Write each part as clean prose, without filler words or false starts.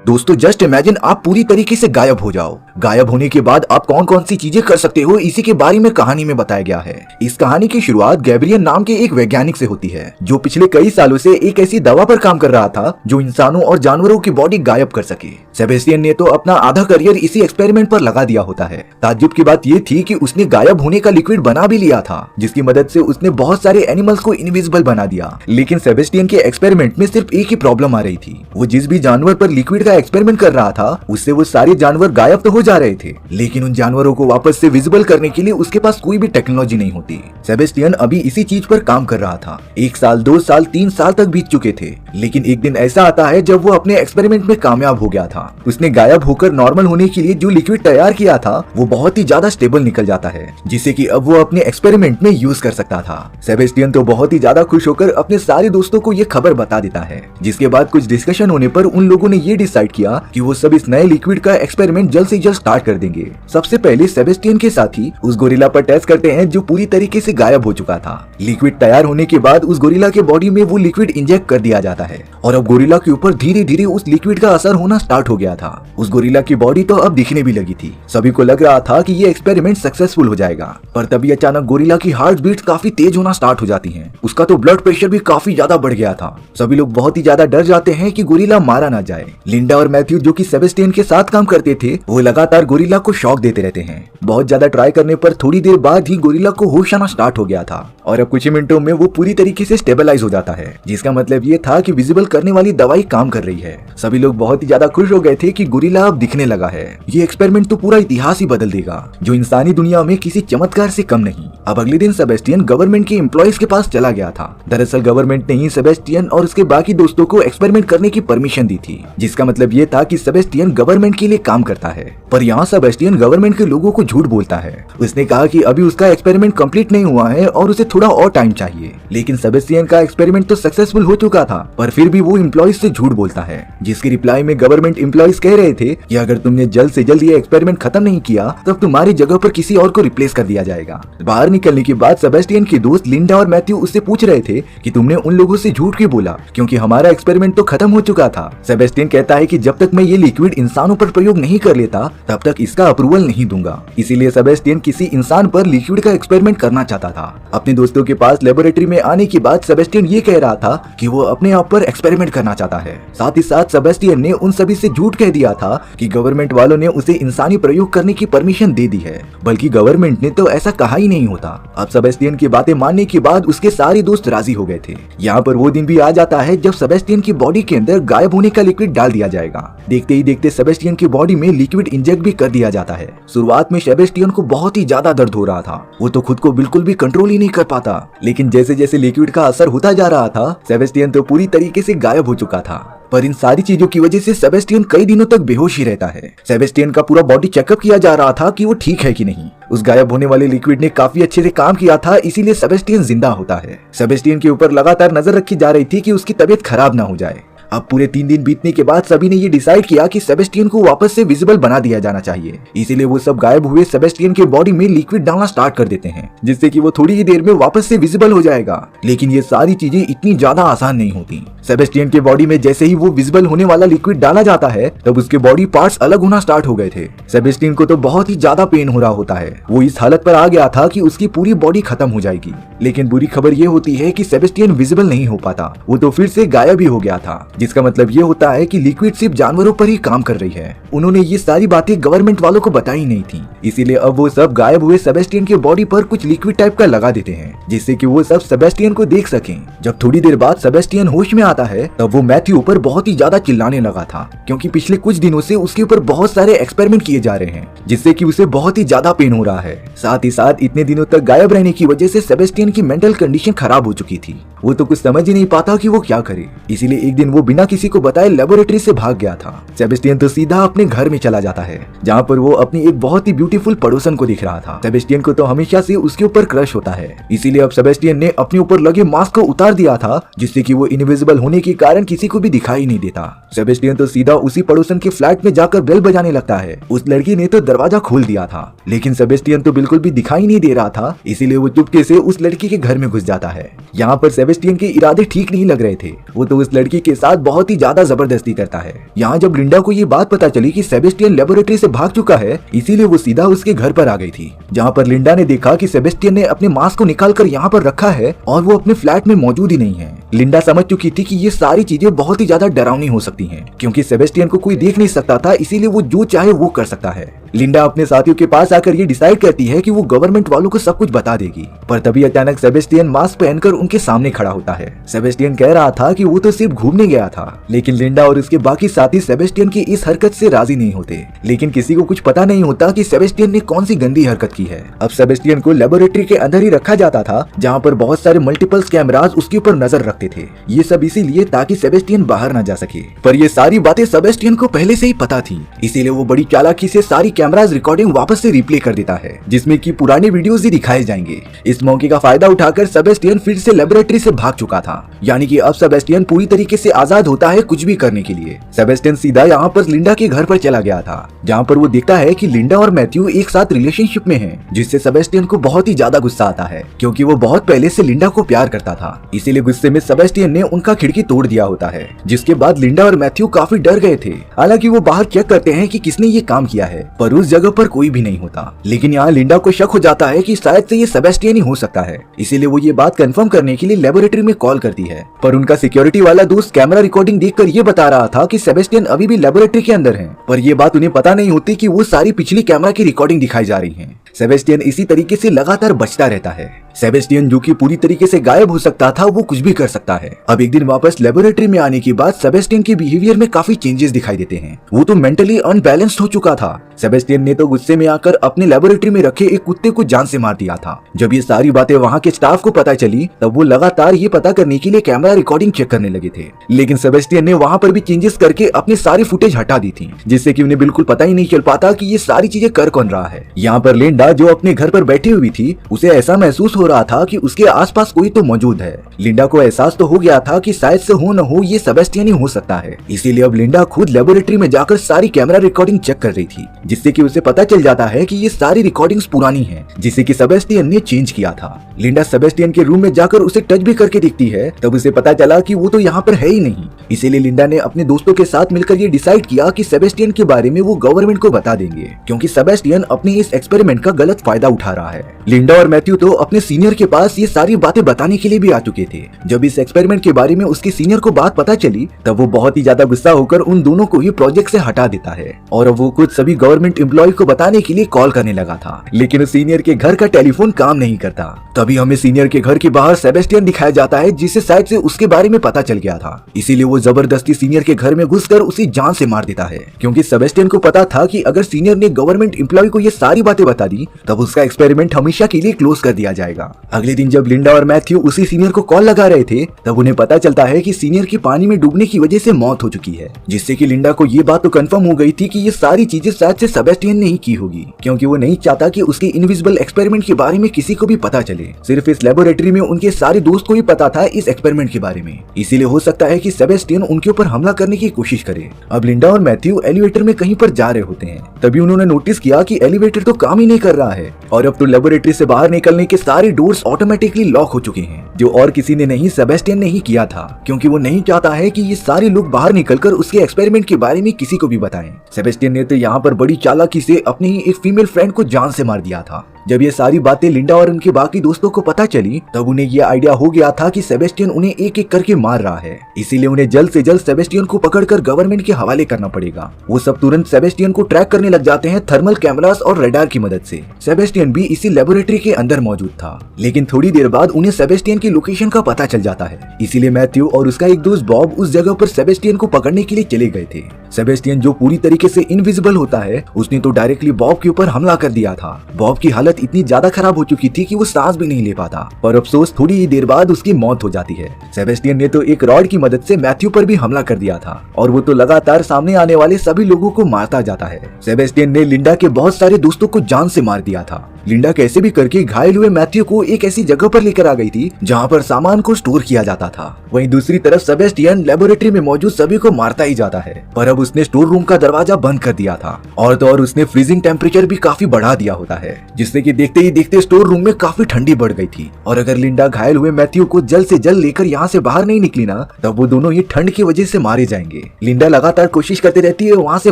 दोस्तों just imagine आप पूरी तरीके से गायब हो जाओ। गायब होने के बाद आप कौन कौन सी चीजें कर सकते हो, इसी के बारे में कहानी में बताया गया है। इस कहानी की शुरुआत गैब्रियल नाम के एक वैज्ञानिक से होती है, जो पिछले कई सालों से एक ऐसी दवा पर काम कर रहा था जो इंसानों और जानवरों की बॉडी गायब कर सके। सेबेस्टियन ने तो अपना आधा करियर इसी एक्सपेरिमेंट पर लगा दिया होता है। ताज्जुब की बात ये थी कि उसने गायब होने का लिक्विड बना भी लिया था, जिसकी मदद से उसने बहुत सारे एनिमल्स को इनविजिबल बना दिया। लेकिन सेबेस्टियन के एक्सपेरिमेंट में सिर्फ एक ही प्रॉब्लम आ रही थी। वो जिस भी जानवर पर लिक्विड का एक्सपेरिमेंट कर रहा था, उससे वो सारे जानवर गायब तो हो जा रहे थे, लेकिन उन जानवरों को वापस से विजिबल करने के लिए उसके पास कोई भी टेक्नोलॉजी नहीं होती। सेबेस्टियन अभी इसी चीज पर काम कर रहा था। 1 साल, 2 साल, 3 साल तक बीत चुके थे, लेकिन एक दिन ऐसा आता है जब वो अपने एक्सपेरिमेंट में कामयाब हो गया था। उसने गायब होकर नॉर्मल होने के लिए जो लिक्विड तैयार किया था वो बहुत ही ज्यादा स्टेबल निकल जाता है, जिसे कि अब वो अपने एक्सपेरिमेंट में यूज कर सकता था। सेबेस्टियन तो बहुत ही ज्यादा खुश होकर अपने सारे दोस्तों को ये खबर बता देता है, जिसके बाद कुछ डिस्कशन होने पर उन लोगों ने ये डिसाइड किया कि वो सब इस नए लिक्विड का एक्सपेरिमेंट जल्द से जल्द स्टार्ट कर देंगे। सबसे पहले सेबेस्टियन के साथी उस गोरिल्ला पर टेस्ट करते हैं जो पूरी तरीके से गायब हो चुका था। लिक्विड तैयार होने के बाद उस गोरिल्ला के बॉडी में वो लिक्विड इंजेक्ट कर दिया जाता है और अब गोरिल्ला के ऊपर धीरे धीरे उस लिक्विड का असर होना स्टार्ट हो गया था। उस गोरिल्ला की बॉडी तो अब दिखने भी लगी थी। सभी को लग रहा था कि ये एक्सपेरिमेंट सक्सेसफुल हो जाएगा, पर तभी अचानक गोरिल्ला की हार्ट बीट काफी तेज होना स्टार्ट हो जाती है। उसका तो ब्लड प्रेशर भी काफी ज्यादा बढ़ गया था। सभी लोग बहुत ही ज्यादा डर जाते हैं कि गोरिल्ला मारा ना जाए। लिंडा और मैथ्यू जो कि सेबेस्टियन के साथ काम करते थे, वो लगातार गोरिल्ला को शॉक देते रहते हैं। बहुत ज्यादा ट्राई करने पर थोड़ी देर बाद ही गोरिल्ला को होश आना स्टार्ट हो गया था और अब कुछ ही मिनटों में वो पूरी तरीके से स्टेबलाइज हो जाता है, जिसका मतलब ये था कि विजिबल करने वाली दवाई काम कर रही है। सभी लोग बहुत ही ज्यादा खुश हो गए थे कि गोरिल्ला अब दिखने लगा है। ये एक्सपेरिमेंट तो पूरा इतिहास ही बदल देगा, जो इंसानी दुनिया में किसी चमत्कार से कम नहीं। अब अगले दिन सेबेस्टियन गवर्नमेंट के एम्प्लॉइज के पास चला गया था। दरअसल गवर्नमेंट ने ही सेबेस्टियन और उसके बाकी दोस्तों को एक्सपेरिमेंट करने की परमिशन दी थी, जिसका मतलब ये था कि सेबेस्टियन गवर्नमेंट के लिए काम करता है। पर यहाँ सेबेस्टियन गवर्नमेंट के लोगों को झूठ बोलता है। उसने कहा कि अभी उसका एक्सपेरिमेंट कंप्लीट नहीं हुआ है और उसे थोड़ा और टाइम चाहिए। लेकिन सेबेस्टियन का एक्सपेरिमेंट तो सक्सेसफुल हो चुका था, पर फिर भी वो एम्प्लॉइज से झूठ बोलता है, जिसकी रिप्लाई में गवर्नमेंट एम्प्लॉइज कह रहे थे कि अगर तुमने जल्द से जल्द ये एक्सपेरिमेंट खत्म नहीं किया तब तुम्हारी जगह पर किसी और को रिप्लेस कर दिया जाएगा। बाहर निकलने के बाद सेबेस्टियन के दोस्त लिंडा और मैथ्यू उससे पूछ रहे थे कि तुमने उन लोगों से झूठ क्यों बोला, क्योंकि हमारा एक्सपेरिमेंट तो खत्म हो चुका था। सेबेस्टियन कहता है कि जब तक मैं ये लिक्विड इंसानों पर प्रयोग नहीं कर लेता तब तक इसका अप्रूवल नहीं दूंगा। इसीलिए सेबेस्टियन किसी इंसान पर लिक्विड का एक्सपेरिमेंट करना चाहता था। अपने दोस्तों के पास लेबोरेटरी में आने के बाद सेबेस्टियन ये कह रहा था कि वो अपने आप पर एक्सपेरिमेंट करना चाहता है। साथ ही साथ सेबेस्टियन ने उन सभी से झूठ कह दिया था कि गवर्नमेंट वालों ने उसे इंसानी प्रयोग करने की परमिशन दे दी है, बल्कि गवर्नमेंट ने तो ऐसा कहा ही नहीं होता। अब सेबेस्टियन की बातें मानने के बाद उसके सारे दोस्त राजी हो गए थे। यहाँ पर वो दिन भी आ जाता है जब सेबेस्टियन की बॉडी के अंदर गायब होने का लिक्विड डाल दिया जाएगा। देखते ही देखते सेबेस्टियन की बॉडी में लिक्विड इंजेक्ट भी कर दिया जाता है। शुरुआत में सेबेस्टियन को बहुत ही ज्यादा दर्द हो रहा था। वो तो खुद को बिल्कुल भी कंट्रोल ही नहीं कर पाता, लेकिन जैसे जैसे लिक्विड का असर होता जा रहा था, सेबेस्टियन तो पूरी तरीके से गायब हो चुका था। पर इन सारी चीजों की वजह से सेबेस्टियन कई दिनों तक बेहोश ही रहता है। सेबेस्टियन का पूरा बॉडी चेकअप किया जा रहा था कि वो ठीक है कि नहीं। उस गायब होने वाले लिक्विड ने काफी अच्छे से काम किया था, इसीलिए सेबेस्टियन जिंदा होता है। सेबेस्टियन के ऊपर लगातार नजर रखी जा रही थी कि उसकी तबीयत खराब ना हो जाए। अब पूरे 3 दिन बीतने के बाद सभी ने ये डिसाइड किया कि सेबेस्टियन को वापस से विजिबल बना दिया जाना चाहिए। इसीलिए वो सब गायब हुए सेबेस्टियन के बॉडी में लिक्विड डालना स्टार्ट कर देते हैं, जिससे कि वो थोड़ी ही देर में वापस से विजिबल हो जाएगा। लेकिन ये सारी चीजें इतनी ज्यादा आसान नहीं होती। सेबेस्टियन के बॉडी में जैसे ही वो विजिबल होने वाला लिक्विड डाला जाता है, तब उसके बॉडी पार्ट्स अलग होना स्टार्ट हो गए थे। सेबेस्टियन को तो बहुत ही ज्यादा पेन हो रहा होता है। वो इस हालत पर आ गया था कि उसकी पूरी बॉडी खत्म हो जाएगी। लेकिन बुरी खबर ये होती है कि सेबेस्टियन विजिबल नहीं हो पाता। वो तो फिर से गायब ही हो गया था, जिसका मतलब ये होता है कि लिक्विड सिर्फ जानवरों पर ही काम कर रही है। उन्होंने ये सारी बातें गवर्नमेंट वालों को बताई नहीं थी, इसीलिए अब वो सब गायब हुए सेबेस्टियन के बॉडी पर कुछ लिक्विड टाइप का लगा देते हैं, जिससे कि वो सब सेबेस्टियन को देख सकें। जब थोड़ी देर बाद सेबेस्टियन होश में आता है, तब वो मैथ्यू पर बहुत ही ज्यादा चिल्लाने लगा था, क्योंकि पिछले कुछ दिनों से उसके ऊपर बहुत सारे एक्सपेरिमेंट किए जा रहे हैं, जिससे कि उसे बहुत ही ज्यादा पेन हो रहा है। साथ ही साथ इतने दिनों तक गायब रहने की वजह से सेबेस्टियन की मेंटल कंडीशन खराब हो चुकी थी। वो तो कुछ समझ ही नहीं पाता कि वो क्या करे। इसीलिए एक दिन वो बिना किसी को बताए लेबोरेटरी से भाग गया था। सेबेस्टियन तो सीधा अपने घर में चला जाता है, जहाँ पर वो अपनी एक बहुत ही ब्यूटीफुल पड़ोसन को दिख रहा था। सेबेस्टियन को तो हमेशा से उसके ऊपर क्रश होता है, इसीलिए अब सेबेस्टियन ने अपने ऊपर लगे मास्क को उतार दिया था, जिससे कि वो इनविजिबल होने के कारण किसी को भी दिखाई नहीं देता। सेबेस्टियन तो सीधा उसी पड़ोसन के फ्लैट में जाकर बेल बजाने लगता है। उस लड़की ने तो दरवाजा खोल दिया था, लेकिन सेबेस्टियन तो बिल्कुल भी दिखाई नहीं दे रहा था, इसीलिए वो चुपके से उस लड़की के घर में घुस जाता है। यहाँ पर सेबेस्टियन के इरादे ठीक नहीं लग रहे थे। वो तो उस लड़की के साथ बहुत ही ज्यादा जबरदस्ती करता है। यहाँ जब लिंडा को ये बात पता चली कि सेबेस्टियन लेबोरेटरी से भाग चुका है, इसीलिए वो सीधा उसके घर पर आ गई थी, जहाँ पर लिंडा ने देखा कि सेबेस्टियन ने अपने मास्क को निकाल कर यहाँ पर रखा है और वो अपने फ्लैट में मौजूद ही नहीं है। लिंडा समझ चुकी थी कि ये सारी चीजें बहुत ही ज्यादा डरावनी हो सकती हैं, क्योंकि सेबेस्टियन को कोई देख नहीं सकता था, इसीलिए वो जो चाहे वो कर सकता है। लिंडा अपने साथियों के पास आकर ये डिसाइड करती है कि वो गवर्नमेंट वालों को सब कुछ बता देगी, पर तभी अचानक सेबेस्टियन मास्क पहनकर उनके सामने खड़ा होता है। सेबेस्टियन कह रहा था कि वो तो सिर्फ घूमने गया था, लेकिन लिंडा और उसके बाकी साथी सेबेस्टियन की इस हरकत से राजी नहीं होते। लेकिन किसी को कुछ पता नहीं होता कि सेबेस्टियन ने कौन सी गंदी हरकत की है। अब सेबेस्टियन को लेबोरेटरी के अंदर ही रखा जाता था, जहाँ पर बहुत सारे मल्टीपल कैमरास उसके ऊपर नजर रखते थे। ये सब इसीलिए ताकि सेबेस्टियन बाहर न जा सके, पर ये सारी बातें सेबेस्टियन को पहले से ही पता थी, इसीलिए वो बड़ी चालाकी से सारी कैमरास रिकॉर्डिंग वापस से रिप्ले कर देता है, जिसमें कि पुराने वीडियोस ही दिखाए जाएंगे। इस मौके का फायदा उठाकर सेबेस्टियन फिर से लेबोरेटरी से भाग चुका था, यानी कि अब सेबेस्टियन पूरी तरीके से आजाद होता है कुछ भी करने के लिए। सेबेस्टियन सीधा यहाँ पर लिंडा के घर पर चला गया था, जहाँ पर वो देखता है कि लिंडा और मैथ्यू एक साथ रिलेशनशिप में हैं, जिससे सेबेस्टियन को बहुत ही ज्यादा गुस्सा आता है, क्योंकि वो बहुत पहले से लिंडा को प्यार करता था। इसीलिए गुस्से में सेबेस्टियन ने उनका खिड़की तोड़ दिया होता है, जिसके बाद लिंडा और मैथ्यू काफी डर गए थे। हालांकि वो बाहर चेक करते हैं कि किसने ये काम किया है, पर उस जगह पर कोई भी नहीं होता। लेकिन यहाँ लिंडा को शक हो जाता है कि शायद से ये सेबेस्टियन ही हो सकता है, इसीलिए वो ये बात कंफर्म करने के लिए लेबोरेटरी में कॉल करती है। पर उनका सिक्योरिटी वाला दोस्त कैमरा रिकॉर्डिंग देखकर ये बता रहा था कि सेबेस्टियन अभी भी लेबोरेटरी के अंदर है, पर ये बात उन्हें पता नहीं होती कि वो सारी पिछली कैमरा की रिकॉर्डिंग दिखाई जा रही है। सेबेस्टियन इसी तरीके से लगातार बचता रहता है। सेबेस्टियन जो कि पूरी तरीके से गायब हो सकता था, वो कुछ भी कर सकता है। अब एक दिन वापस लेबोरेटरी में आने के बाद सेबेस्टियन के बिहेवियर में काफी चेंजेस दिखाई देते हैं। वो तो मेंटली अनबैलेंस्ड हो चुका था। सेबेस्टियन ने तो गुस्से में आकर अपने लेबोरेटरी में रखे एक कुत्ते को जान से मार दिया था। जब ये सारी बातें वहाँ के स्टाफ को पता चली, तब वो लगातार ये पता करने के लिए कैमरा रिकॉर्डिंग चेक करने लगे थे। लेकिन सेबेस्टियन ने वहाँ पर भी चेंजेस करके अपनी सारी फुटेज हटा दी थी, जिससे कि उन्हें बिल्कुल पता ही नहीं चल पाता कि ये सारी चीजें कर कौन रहा है। यहाँ पर लिंडा जो अपने घर पर बैठी हुई थी, उसे ऐसा महसूस हो रहा था कि उसके आसपास कोई तो मौजूद है। लिंडा को एहसास तो हो गया था कि शायद से हो न हो ये सेबेस्टियन ही हो सकता है, इसीलिए अब लिंडा खुद लेबोरेटरी में जाकर सारी कैमरा रिकॉर्डिंग चेक कर रही थी, जिससे कि उसे पता चल जाता है कि ये सारी रिकॉर्डिंग्स पुरानी हैं, जिसे कि सेबेस्टियन ने चेंज किया था। लिंडा सेबेस्टियन के रूम में जाकर उसे टच भी करके दिखती है, तब उसे पता चला कि वो तो यहाँ पर है ही नहीं। इसीलिए लिंडा ने अपने दोस्तों के साथ मिलकर ये डिसाइड किया कि सेबेस्टियन के बारे में वो गवर्नमेंट को बता देंगे, क्योंकि सेबेस्टियन अपने इस एक्सपेरिमेंट का गलत फायदा उठा रहा है। लिंडा और मैथ्यू तो अपने सीनियर के पास ये सारी बातें बताने के लिए भी आ चुके थे। जब इस एक्सपेरिमेंट के बारे में उसके सीनियर को बात पता चली, तब वो बहुत ही ज्यादा गुस्सा होकर उन दोनों को ही प्रोजेक्ट से हटा देता है, और अब वो खुद सभी गवर्नमेंट एम्प्लॉय को बताने के लिए कॉल करने लगा था। लेकिन उस सीनियर के घर का टेलीफोन काम नहीं करता। तभी हमें सीनियर के घर के बाहर सेबेस्टियन दिखाया जाता है, जिसे शायद से उसके बारे में पता चल गया था। इसीलिए वो जबरदस्ती सीनियर के घर में घुसकर उसे जान से मार देता है, क्योंकि सेबेस्टियन को पता था कि अगर सीनियर ने गवर्नमेंट एम्प्लॉय को ये सारी बातें बता दी, तब उसका एक्सपेरिमेंट हमेशा के लिए क्लोज कर दिया जाएगा। अगले दिन जब लिंडा और मैथ्यू उसी सीनियर को कॉल लगा रहे थे, तब उन्हें पता चलता है कि सीनियर की पानी में डूबने की वजह से मौत हो चुकी है, जिससे कि लिंडा को ये बात तो कंफर्म हो गई थी कि ये सारी चीजें शायद से सेबेस्टियन ने ही की होगी, क्योंकि वो नहीं चाहता कि उसके इनविजिबल एक्सपेरिमेंट के बारे में किसी को भी पता चले। सिर्फ इस लेबोरेटरी में उनके सारे दोस्त को ही पता था इस एक्सपेरिमेंट के बारे में, इसीलिए हो सकता है कि सेबेस्टियन उनके ऊपर हमला करने की कोशिश करे। अब लिंडा और मैथ्यू एलिवेटर में कहीं पर जा रहे होते हैं, तभी उन्होंने नोटिस किया कि एलिवेटर तो काम ही नहीं कर रहा है, और अब तो लेबोरेटरी से बाहर निकलने के सारे डोर्स ऑटोमेटिकली लॉक हो चुके हैं, जो और किसी ने नहीं सेबेस्टियन ने ही किया था, क्योंकि वो नहीं चाहता है कि ये सारे लोग बाहर निकलकर उसके एक्सपेरिमेंट के बारे में किसी को भी बताएं। सेबेस्टियन ने तो यहाँ पर बड़ी चालाकी से अपनी ही एक फीमेल फ्रेंड को जान से मार दिया था। जब ये सारी बातें लिंडा और उनके बाकी दोस्तों को पता चली, तब उन्हें ये आइडिया हो गया था कि सेबेस्टियन उन्हें एक एक करके मार रहा है, इसीलिए उन्हें जल्द से जल्द सेबेस्टियन को पकड़कर गवर्नमेंट के हवाले करना पड़ेगा। वो सब तुरंत सेबेस्टियन को ट्रैक करने लग जाते हैं थर्मल कैमरास और रडार की मदद से। सेबेस्टियन भी इसी लेबोरेटरी के अंदर मौजूद था, लेकिन थोड़ी देर बाद उन्हें सेबेस्टियन की लोकेशन का पता चल जाता है, इसीलिए मैथ्यू और उसका एक दोस्त बॉब उस जगह पर सेबेस्टियन को पकड़ने के लिए चले गए थे। सेबेस्टियन जो पूरी तरीके से इनविजिबल होता है, उसने तो डायरेक्टली बॉब के ऊपर हमला कर दिया था। बॉब की हालत इतनी ज्यादा खराब हो चुकी थी कि वो सांस भी नहीं ले पाता, पर अफसोस थोड़ी ही देर बाद उसकी मौत हो जाती है। सेबेस्टियन ने तो एक रॉड की मदद से मैथ्यू पर भी हमला कर दिया था, और वो तो लगातार सामने आने वाले सभी लोगों को मारता जाता है। सेबेस्टियन ने लिंडा के बहुत सारे दोस्तों को जान से मार दिया था, लिंडा कैसे भी करके घायल हुए मैथ्यू को एक ऐसी जगह पर लेकर आ गई थी जहाँ पर सामान को स्टोर किया जाता था। वहीं दूसरी तरफ सेबेस्टियन लेबोरेटरी में मौजूद सभी को मारता ही जाता है, पर अब उसने स्टोर रूम का दरवाजा बंद कर दिया था और तो और उसने फ्रीजिंग टेम्परेचर भी काफी बढ़ा दिया होता है, जिससे कि देखते ही देखते स्टोर रूम में काफी ठंडी बढ़ गई थी। और अगर लिंडा घायल हुए मैथ्यू को जल्द से जल्द लेकर यहाँ से बाहर नहीं निकली ना, तब वो दोनों ही ठंड की वजह से मारे जाएंगे। लिंडा लगातार कोशिश करती रहती है वहाँ से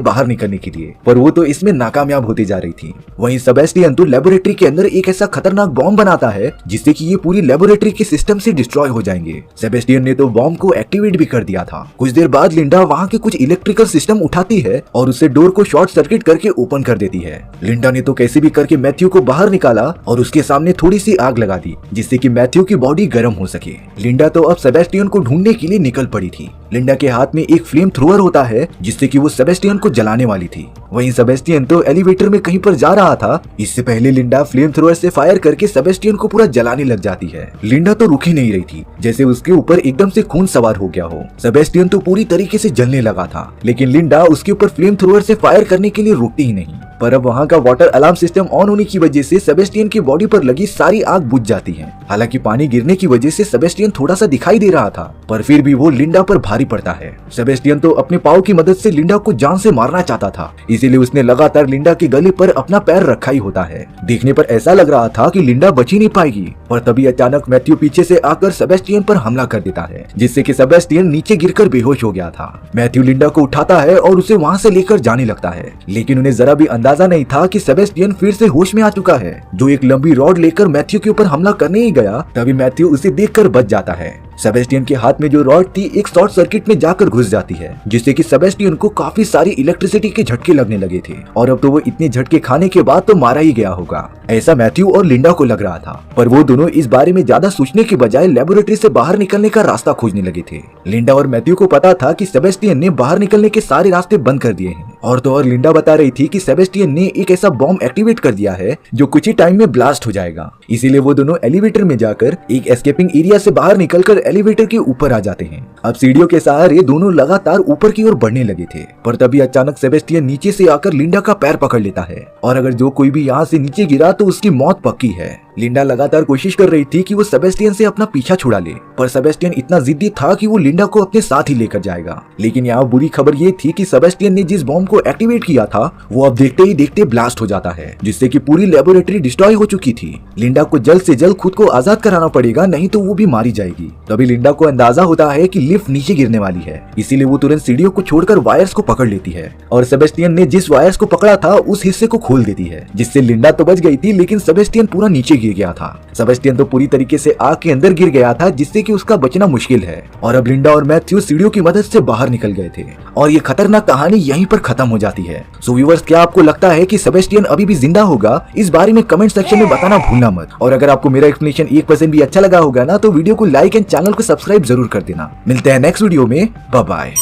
बाहर निकलने के लिए, पर वो तो इसमें नाकामयाब होती जा रही थी। वहीं सेबेस्टियन तो लेबोरेटरी के अंदर एक ऐसा खतरनाक बॉम्ब बनाता है जिससे कि ये पूरी लेबोरेटरी के सिस्टम से डिस्ट्रॉय हो जाएंगे। सेबेस्टियन ने तो बॉम्ब को एक्टिवेट भी कर दिया था। कुछ देर बाद लिंडा वहाँ के कुछ इलेक्ट्रिकल सिस्टम उठाती है और उससे डोर को शॉर्ट सर्किट करके ओपन कर देती है। लिंडा ने तो कैसे भी करके मैथ्यू को बाहर निकाला और उसके सामने थोड़ी सी आग लगा दी जिससे कि मैथ्यू की बॉडी गर्म हो सके। लिंडा तो अब सेबेस्टियन को ढूंढने के लिए निकल पड़ी थी। लिंडा के हाथ में एक फ्लेम थ्रोअर होता है जिससे कि वो सेबेस्टियन को जलाने वाली थी। वहीं सेबेस्टियन तो एलिवेटर में कहीं पर जा रहा था। इससे पहले लिंडा फ्लेम थ्रोअर से फायर करके सेबेस्टियन को पूरा जलाने लग जाती है। लिंडा तो रुक ही नहीं रही थी, जैसे उसके ऊपर एकदम से खून सवार हो गया हो। सेबेस्टियन तो पूरी तरीके से जलने लगा था, लेकिन लिंडा उसके ऊपर फ्लेम थ्रोअर से फायर करने के लिए रुकती ही नहीं। पर अब वहाँ का वाटर अलार्म सिस्टम ऑन होने की वजह से सेबेस्टियन की बॉडी पर लगी सारी आग बुझ जाती है। हालांकि पानी गिरने की वजह से सेबेस्टियन थोड़ा सा दिखाई दे रहा था, पर फिर भी वो लिंडा पर भारी पड़ता है। सेबेस्टियन तो अपने पाव की मदद से लिंडा को जान से मारना चाहता था, इसीलिए उसने लगातार लिंडा के गले पर अपना पैर रखा ही होता है। देखने पर ऐसा लग रहा था कि लिंडा बच ही नहीं पाएगी, पर तभी अचानक मैथ्यू पीछे से आकर सेबेस्टियन पर हमला कर देता है, जिससे कि सेबेस्टियन नीचे गिरकर बेहोश हो गया था। मैथ्यू लिंडा को उठाता है और उसे वहाँ से लेकर जाने लगता है, लेकिन उन्हें जरा भी अंदाजा नहीं था कि सेबेस्टियन फिर से होश में आ चुका है, जो एक लंबी रॉड लेकर मैथ्यू के ऊपर हमला करने ही गया। तभी मैथ्यू उसे देखकर बच जाता है। सेबेस्टियन के हाथ में जो रॉड थी एक शॉर्ट सर्किट में जाकर घुस जाती है, जिससे कि सेबेस्टियन को काफी सारी इलेक्ट्रिसिटी के झटके लगने लगे थे और अब तो वो इतने झटके खाने के बाद तो मारा ही गया होगा, ऐसा मैथ्यू और लिंडा को लग रहा था। पर वो दोनों इस बारे में ज्यादा सोचने के बजाय लेबोरेटरी से बाहर निकलने का रास्ता खोजने लगे थे। लिंडा और मैथ्यू को पता था कि सेबेस्टियन ने बाहर निकलने के सारे रास्ते बंद कर दिए हैं, और तो और लिंडा बता रही थी कि सेबेस्टियन ने एक ऐसा बॉम्ब एक्टिवेट कर दिया है जो कुछ ही टाइम में ब्लास्ट हो जाएगा। इसीलिए वो दोनों एलिवेटर में जाकर एक एस्केपिंग एरिया से बाहर निकलकर एलिवेटर के ऊपर आ जाते हैं। अब सीढ़ियों के सहारे दोनों लगातार ऊपर की ओर बढ़ने लगे थे, पर तभी अचानक सेबेस्टियन नीचे से आकर लिंडा का पैर पकड़ लेता है, और अगर जो कोई भी यहाँ से नीचे गिरा तो उसकी मौत पक्की है। लिंडा लगातार कोशिश कर रही थी कि वो सेबेस्टियन से अपना पीछा छुड़ा ले, पर सेबेस्टियन इतना जिद्दी था कि वो लिंडा को अपने साथ ही लेकर जाएगा। लेकिन यहाँ बुरी खबर ये थी कि सेबेस्टियन ने जिस बॉम्ब को एक्टिवेट किया था वो अब देखते ही देखते ब्लास्ट हो जाता है, जिससे कि पूरी लेबोरेटरी डिस्ट्रॉय हो चुकी थी। लिंडा को जल्द से जल्द खुद को आजाद कराना पड़ेगा, नहीं तो वो भी मारी जाएगी। तभी लिंडा को अंदाजा होता है कि लिफ्ट नीचे गिरने वाली है, इसीलिए वो तुरंत सीढ़ियों को छोड़कर वायर्स को पकड़ लेती है और सेबेस्टियन ने जिस वायर्स को पकड़ा था उस हिस्से को खोल देती है, जिससे लिंडा तो बच गई थी, लेकिन सेबेस्टियन पूरा नीचे गिर गया था। सेबेस्टियन तो पूरी तरीके से आग के अंदर गिर गया था, जिससे कि उसका बचना मुश्किल है। और अब लिंडा और मैथ्यू सीढ़ियों की मदद से बाहर निकल गए थे और ये खतरनाक कहानी यहीं पर खत्म हो जाती है। सो व्यूअर्स, क्या आपको लगता है कि सेबेस्टियन अभी भी जिंदा होगा? इस बारे में कमेंट सेक्शन में बताना भूलना मत। और अगर आपको मेरा एक्सप्लेनेशन 1% भी अच्छा लगा होगा ना, तो वीडियो को लाइक एंड चैनल को सब्सक्राइब जरूर कर देना। मिलते हैं नेक्स्ट वीडियो में। Bye bye.